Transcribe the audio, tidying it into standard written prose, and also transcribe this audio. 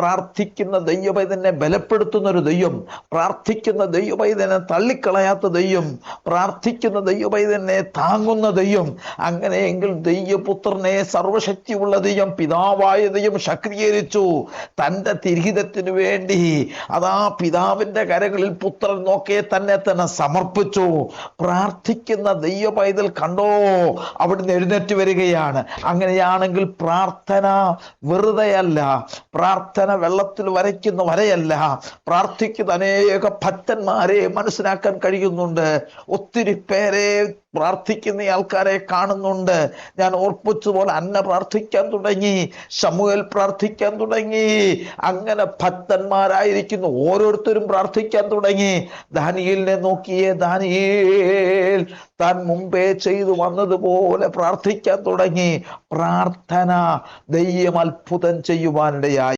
പ്രാർത്ഥിക്കുന്ന ദൈവപൈതനെ ബലപ്പെടുത്തുന്ന ഒരു ദൈവം, പ്രാർത്ഥിക്കുന്ന ദൈവപൈതനെ തള്ളിക്കളയാത്ത ദൈവം, പ്രാർത്ഥിക്കുന്ന ദൈവപൈതനെ താങ്ങുന്ന ദൈവം. അങ്ങനെയെങ്കിൽ ദൈവപുത്രനെ സർവശക്തിയുള്ള ദൈവം, പിതാവായ ദൈവം ശക്തീകരിച്ചു തൻ്റെ തിരിഹിതത്തിനു വേണ്ടി. അതാ പിതാവിൻ്റെ കരങ്ങളിൽ പുത്രൻ നോക്കിയെ തന്നെ സമർപ്പിച്ചു. പ്രാർത്ഥിക്കുന്ന ദൈവപൈതൽ കണ്ടോ, അവിടുന്ന് എഴുന്നേറ്റ് വരികയാണ്. അങ്ങനെയാണെങ്കിൽ പ്രാർത്ഥന വെറുതെയല്ല, പ്രാർത്ഥന വെള്ളത്തിൽ വരയ്ക്കുന്ന വരയല്ല. പ്രാർത്ഥിക്കുന്ന അനേക ഭക്തന്മാരെ മനസ്സിലാക്കാൻ കഴിയുന്നുണ്ട്. ഒത്തിരി പേരെ പ്രാർത്ഥിക്കുന്ന ആൾക്കാരെ കാണുന്നുണ്ട്. ഞാൻ ഓർപ്പിച്ചതുപോലെ അന്ന പ്രാർത്ഥിക്കാൻ തുടങ്ങി, ശമൂവേൽ പ്രാർത്ഥിക്കാൻ തുടങ്ങി. അങ്ങനെ ഭക്തന്മാരായിരിക്കുന്നു ഓരോരുത്തരും പ്രാർത്ഥിക്കാൻ തുടങ്ങി. ദാനിയേലിനെ നോക്കിയേ, ദാനിയേൽ താൻ മുമ്പേ ചെയ്തു വന്നതുപോലെ പ്രാർത്ഥിക്കാൻ തുടങ്ങി. പ്രാർത്ഥന ദൈവം അത്ഭുതം ചെയ്യുവാനിടയായി.